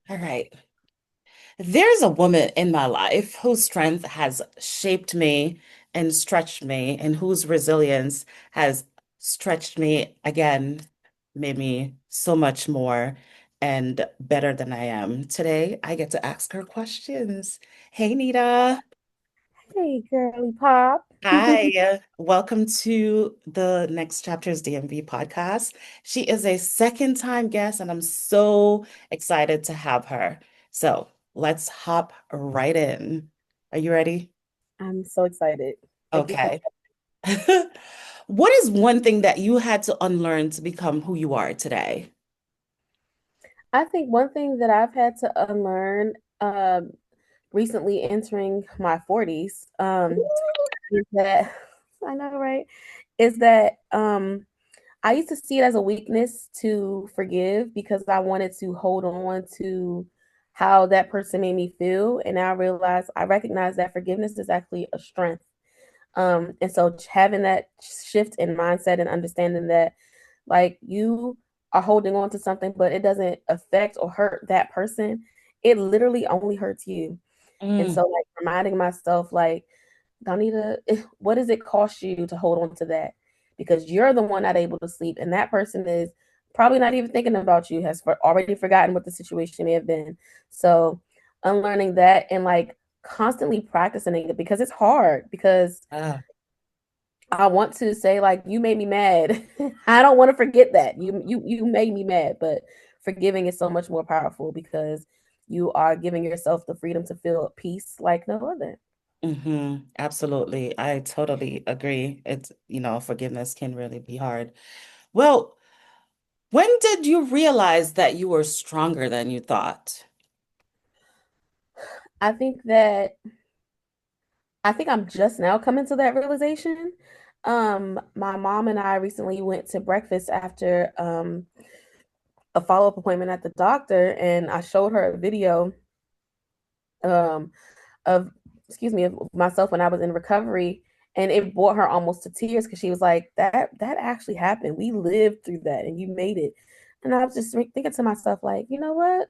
All right. There's a woman in my life whose strength has shaped me and stretched me, and whose resilience has stretched me again, made me so much more and better than I am. Today, I get to ask her questions. Hey, Nita. Hey, girly pop. Hi, welcome to the Next Chapters DMV podcast. She is a second time guest, and I'm so excited to have her. So let's hop right in. Are you ready? I'm so excited. Thank you for Okay. What is one thing that you had to unlearn to become who you are today? I think one thing that I've had to unlearn recently entering my 40s is that I know, right? Is that I used to see it as a weakness to forgive because I wanted to hold on to how that person made me feel. And now I recognize that forgiveness is actually a strength. And so having that shift in mindset and understanding that like you are holding on to something, but it doesn't affect or hurt that person, it literally only hurts you. And Mm, so like reminding myself, like, Donita, what does it cost you to hold on to that? Because you're the one not able to sleep, and that person is probably not even thinking about you, already forgotten what the situation may have been. So unlearning that and like constantly practicing it because it's hard because ah, I want to say like you made me mad. I don't want to forget that. You made me mad, but forgiving is so much more powerful because you are giving yourself the freedom to feel peace like no other. absolutely. I totally agree. Forgiveness can really be hard. Well, when did you realize that you were stronger than you thought? I think that I think I'm just now coming to that realization. My mom and I recently went to breakfast after a follow-up appointment at the doctor, and I showed her a video um of of myself when I was in recovery, and it brought her almost to tears because she was like, that actually happened. We lived through that and you made it. And I was just thinking to myself, like, you know what?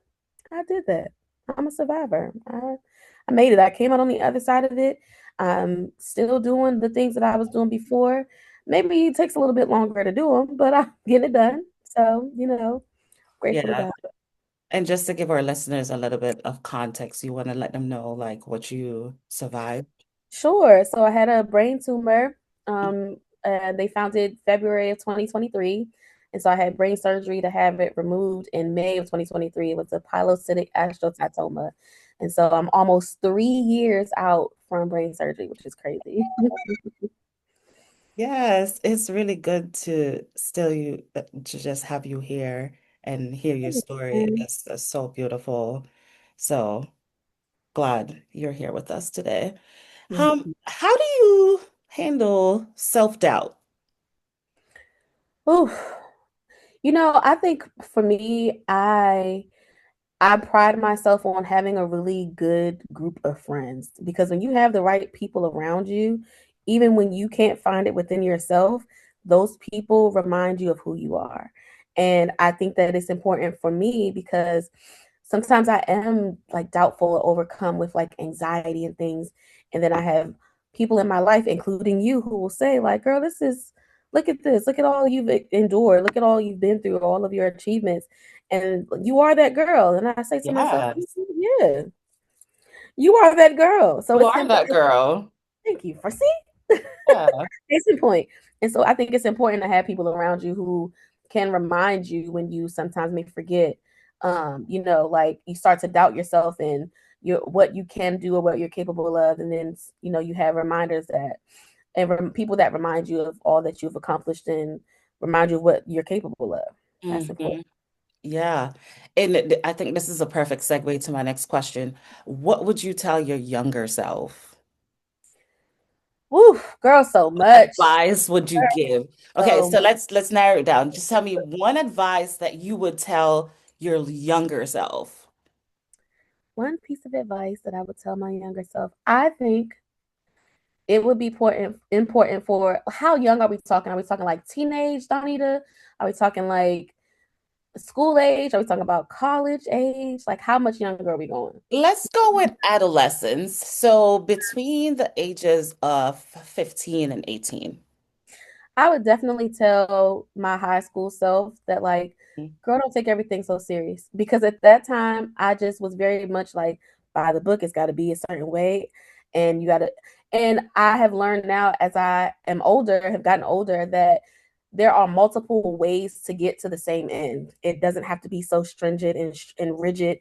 I did that. I'm a survivor. I made it. I came out on the other side of it. I'm still doing the things that I was doing before. Maybe it takes a little bit longer to do them, but I'm getting it done. So, grateful to Yeah. God. And just to give our listeners a little bit of context, you want to let them know like what you survived. Sure. So I had a brain tumor. And they found it February of 2023. And so I had brain surgery to have it removed in May of 2023. It was a pilocytic astrocytoma. And so I'm almost 3 years out from brain surgery, which is crazy. Yes, it's really good to to just have you here and hear your story. It's so beautiful. So glad you're here with us today. How do you handle self-doubt? Ooh. I think for me, I pride myself on having a really good group of friends because when you have the right people around you, even when you can't find it within yourself, those people remind you of who you are. And I think that it's important for me because sometimes I am like doubtful or overcome with like anxiety and things. And then I have people in my life, including you, who will say, like, girl, look at this, look at all you've endured, look at all you've been through, all of your achievements and you are that girl. And I say to myself, Yes, yeah, you are that girl. So you it's are that important. girl. Thank you for see. Yeah. Case in point. And so I think it's important to have people around you who can remind you when you sometimes may forget. Like you start to doubt yourself and your what you can do or what you're capable of, and then you have reminders that people that remind you of all that you've accomplished and remind you of what you're capable of. That's important. hmm Yeah. And I think this is a perfect segue to my next question. What would you tell your younger self? Woo, girl, so much. Advice would you give? Okay, So so let's narrow it down. Just tell me one advice that you would tell your younger self. one piece of advice that I would tell my younger self, I think it would be important for how young are we talking? Are we talking like teenage Donita? Are we talking like School age? Are we talking about college age? Like how much younger are we going? Let's go with adolescence. So between the ages of 15 and 18. I would definitely tell my high school self that, like, girl, don't take everything so serious. Because at that time, I just was very much like, by the book, it's got to be a certain way. And you got to, and I have learned now as I am older, have gotten older, that there are multiple ways to get to the same end. It doesn't have to be so stringent and rigid.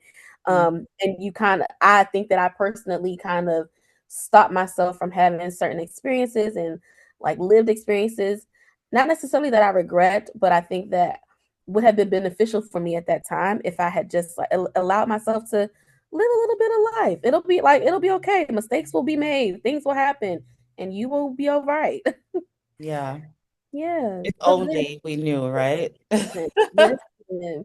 Mhm. And you kind of, I think that I personally kind of stopped myself from having certain experiences and like lived experiences, not necessarily that I regret, but I think that would have been beneficial for me at that time if I had just like allowed myself to live a little bit of life. It'll be okay. Mistakes will be made, things will happen, and you will be all right. Yeah. Yeah, If but then, only we knew, right? yes, yeah.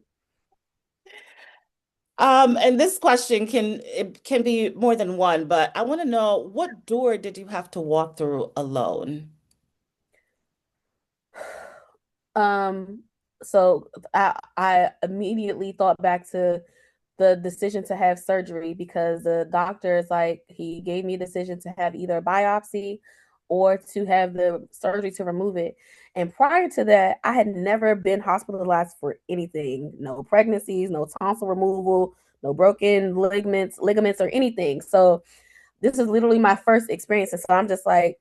And this question can be more than one, but I want to know what door did you have to walk through alone? Um, so I immediately thought back to the decision to have surgery because the doctor is like he gave me a decision to have either a biopsy or to have the surgery to remove it. And prior to that, I had never been hospitalized for anything. No pregnancies, no tonsil removal, no broken ligaments or anything. So this is literally my first experience. And so I'm just like,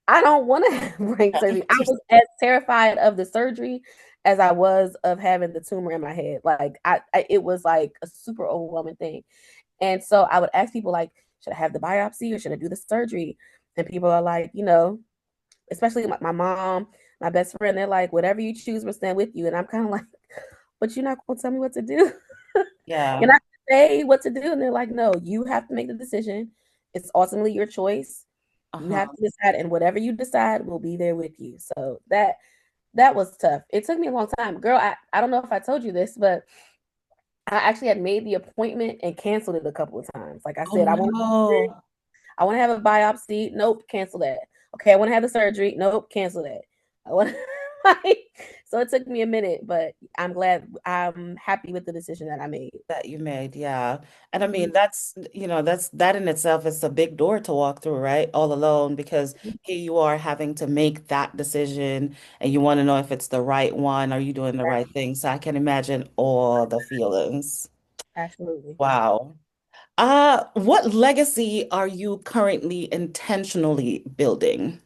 I don't want to have brain surgery. I was as terrified of the surgery as I was of having the tumor in my head. Like it was like a super overwhelming thing. And so I would ask people like, should I have the biopsy or should I do the surgery? And people are like, especially my mom, my best friend, they're like, whatever you choose, we'll stand with you. And I'm kind of like, but you're not going to tell me what to do. You're Yeah. not going to say what to do. And they're like, no, you have to make the decision. It's ultimately your choice. You Uh-huh. have to decide, and whatever you decide, we'll be there with you. So that was tough. It took me a long time. Girl, I don't know if I told you this, but I actually had made the appointment and canceled it a couple of times. Like I Oh said, no. I want to have a biopsy. Nope, cancel that. Okay, I want to have the surgery. Nope, cancel that. I want like, so it took me a minute, but I'm happy with the decision that I made. That you made, yeah. And I Mhm. mean, that in itself is a big door to walk through, right? All alone, because here you are having to make that decision and you want to know if it's the right one. Are you doing the right thing? So I can imagine all the feelings. Absolutely. Wow. What legacy are you currently intentionally building?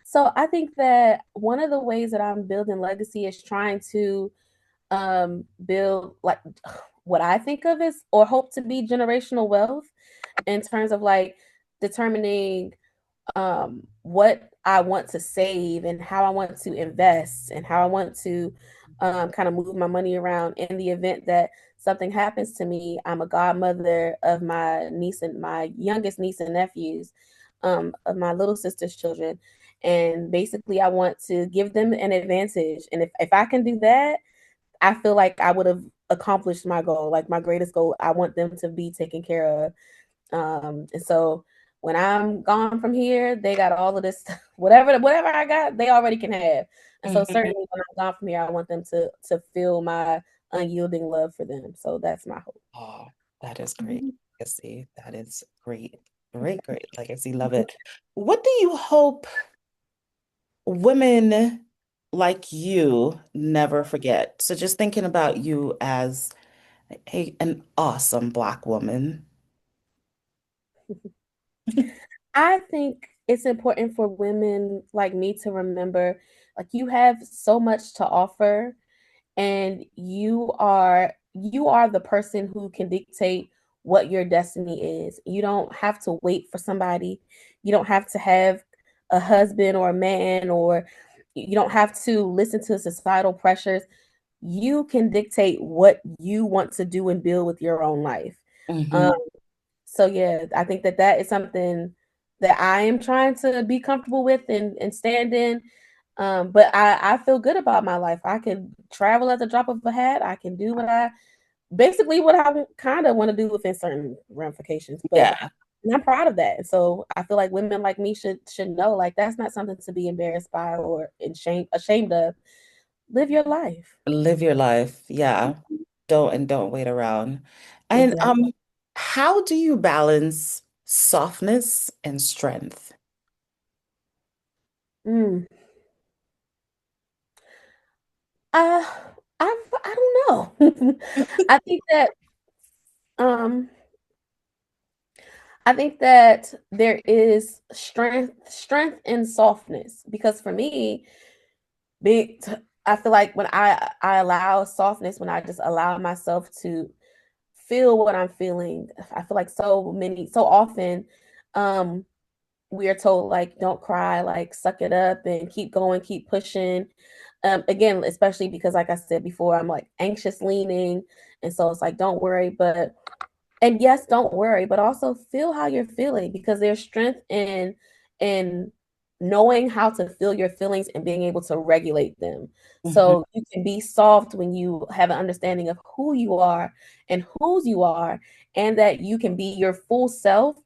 So I think that one of the ways that I'm building legacy is trying to build like what I think of as or hope to be generational wealth in terms of like determining what I want to save and how I want to invest and how I want to kind of move my money around in the event that something happens to me. I'm a godmother of my niece and my youngest niece and nephews, of my little sister's children. And basically, I want to give them an advantage. And if I can do that, I feel like I would have accomplished my goal, like my greatest goal. I want them to be taken care of. And so when I'm gone from here, they got all of this whatever I got, they already can have. And so Mhm. certainly when I'm gone from here, I want them to feel my unyielding love for them. So that's my hope. Oh, that is great. Mhm. Legacy. That is great. Great, great legacy. Love it. What do you hope women like you never forget? So just thinking about you as an awesome Black woman. I think it's important for women like me to remember like you have so much to offer and you are the person who can dictate what your destiny is. You don't have to wait for somebody. You don't have to have a husband or a man, or you don't have to listen to societal pressures. You can dictate what you want to do and build with your own life. Um, Hmm. so yeah, I think that that is something that I am trying to be comfortable with and stand in. But I feel good about my life. I can travel at the drop of a hat. I can do what I kind of want to do within certain ramifications. But Yeah. and I'm proud of that. And so I feel like women like me should know like that's not something to be embarrassed by or ashamed of. live your life. Live your life. Yeah. Don't wait around. And Exactly. how do you balance softness and strength? Mm. Uh, I don't know. I think that um I think that there is strength in softness because for me, big I feel like when I allow softness, when I just allow myself to feel what I'm feeling, I feel like so often um we are told like don't cry, like suck it up and keep going, keep pushing. Again, especially because like I said before, I'm like anxious leaning, and so it's like don't worry, but and yes, don't worry, but also feel how you're feeling because there's strength in knowing how to feel your feelings and being able to regulate them. Mhm. So you can be soft when you have an understanding of who you are and whose you are, and that you can be your full self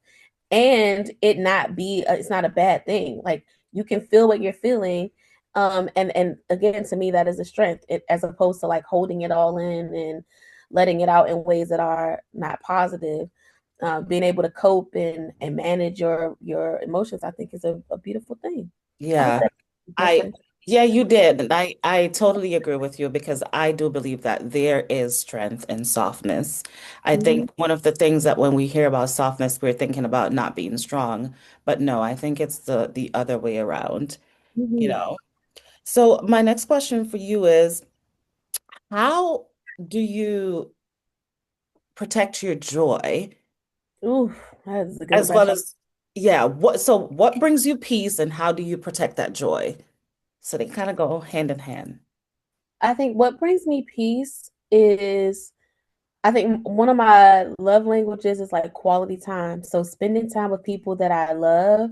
and it not be it's not a bad thing. Like you can feel what you're feeling, and again, to me that is a strength, as opposed to like holding it all in and letting it out in ways that are not positive. Being able to cope and manage your emotions, I think, is a beautiful thing. I hope Yeah. that I different. yeah, you did. And I totally agree with you because I do believe that there is strength in softness. I Hmm. think one of the things that when we hear about softness, we're thinking about not being strong, but no, I think it's the other way around, you Hmm. know. So my next question for you is, how do you protect your joy Ooh, that is a good as well question. as, yeah, what brings you peace and how do you protect that joy? So they kind of go hand in hand. I think what brings me peace is I think one of my love languages is like quality time. So spending time with people that I love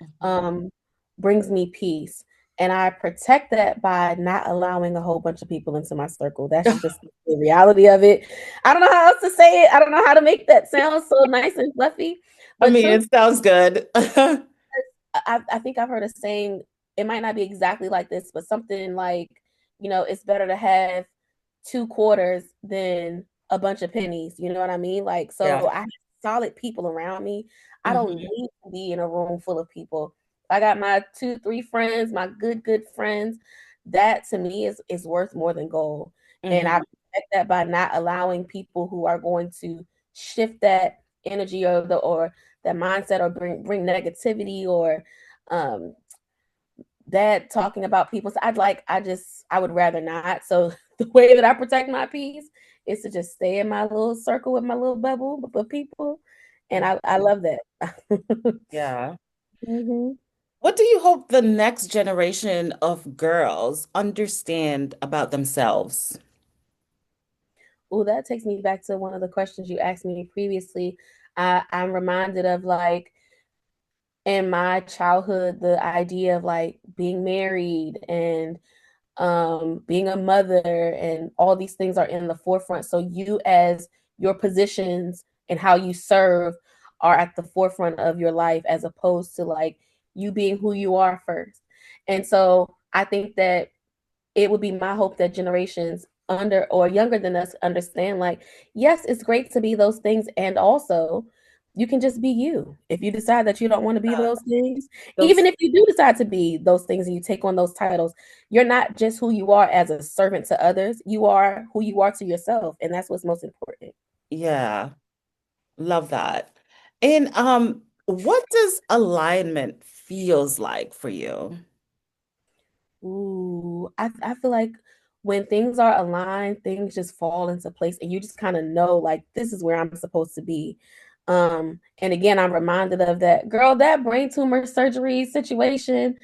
Mhm. um, brings me peace. And I protect that by not allowing a whole bunch of people into my circle. That's just the reality of it. I don't know how else to say it. I don't know how to make that sound so nice and fluffy. I But mean, truth, it sounds good. I think I've heard a saying, it might not be exactly like this, but something like, it's better to have two quarters than a bunch of pennies. You know what I mean? Like, Yeah. so I have solid people around me. I don't Hmm. need to be in a room full of people. I got my two, three friends, my good friends. That to me is worth more than gold. And I Hmm. protect that by not allowing people who are going to shift that energy or that mindset or bring negativity or um that talking about people. So I would rather not. So the way that I protect my peace is to just stay in my little circle with my little bubble of people. And I love that. Yeah. Hmm. What do you hope the next generation of girls understand about themselves? Oh, that takes me back to one of the questions you asked me previously. I'm reminded of like in my childhood, the idea of like being married and being a mother and all these things are in the forefront. So you as your positions and how you serve are at the forefront of your life as opposed to like you being who you are first. And so I think that it would be my hope that generations under or younger than us understand like yes, it's great to be those things, and also you can just be you. If you decide that you don't want to be Uh, those things, even those, if you do decide to be those things and you take on those titles, you're not just who you are as a servant to others, you are who you are to yourself, and that's what's most important. yeah, love that. And what does alignment feels like for you? Ooh, I feel like when things are aligned, things just fall into place and you just kind of know like this is where I'm supposed to be. And again, I'm reminded of that girl, that brain tumor surgery situation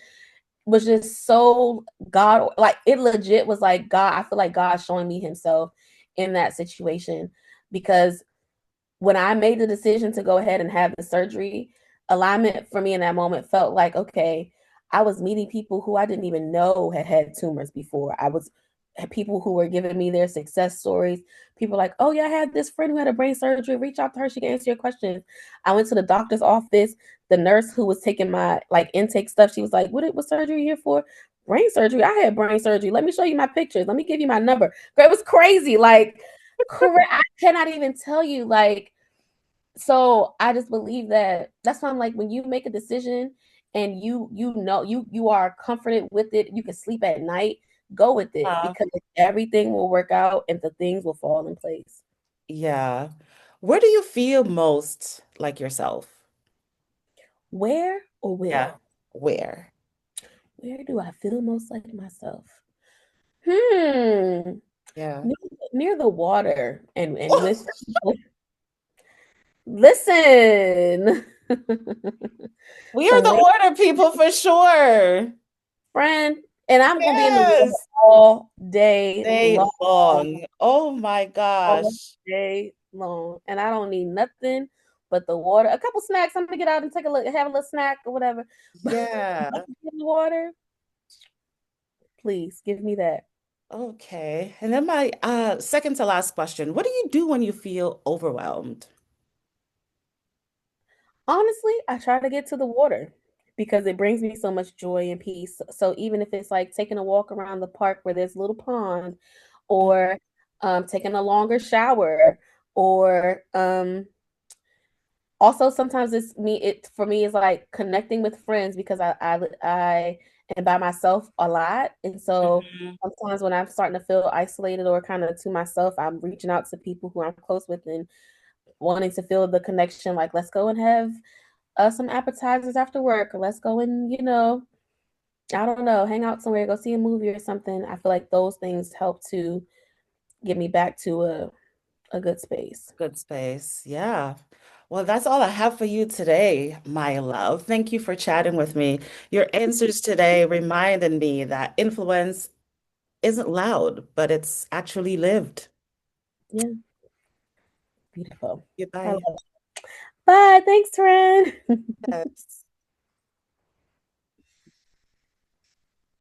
was just so God, like it legit was like God. I feel like God showing me himself in that situation because when I made the decision to go ahead and have the surgery, alignment for me in that moment felt like, okay, I was meeting people who I didn't even know had tumors before. I was people who were giving me their success stories. People like, oh yeah, I had this friend who had a brain surgery. Reach out to her; she can answer your questions. I went to the doctor's office. The nurse who was taking my like intake stuff, she was like, "What surgery are you here for?" Brain surgery. I had brain surgery. Let me show you my pictures. Let me give you my number. It was crazy. Like, correct. I cannot even tell you. Like, so I just believe that that's why I'm like, when you make a decision and you know you are comforted with it, you can sleep at night, go with it Uh, because everything will work out and the things will fall in place. yeah. Where do you feel most like yourself? Where or Yeah. when? Where? Where do I feel most like myself? Hmm. Yeah. Near, near the water and with listen. We are Some the real water people for sure. friend, and I'm gonna be in the water Yes. all day Day long, long. Oh my all gosh. day long, and I don't need nothing but the water. A couple snacks. I'm gonna get out and take a look, have a little snack or whatever. But Yeah. nothing in the water, please give me that. Okay. And then my second to last question. What do you do when you feel overwhelmed? Honestly, I try to get to the water because it brings me so much joy and peace. So even if it's like taking a walk around the park where there's a little pond, or taking a longer shower, or also sometimes it's me. It for me is like connecting with friends because I am by myself a lot, and so Mhm. sometimes when I'm starting to feel isolated or kind of to myself, I'm reaching out to people who I'm close with and wanting to feel the connection. Like, let's go and have some appetizers after work, or let's go and, I don't know, hang out somewhere, go see a movie or something. I feel like those things help to get me back to a good space. Good space. Yeah. Well, that's all I have for you today, my love. Thank you for chatting with me. Your answers today reminded me that influence isn't loud, but it's actually lived. Yeah, beautiful. I love Goodbye. it. Bye. Thanks, Ren. Yes.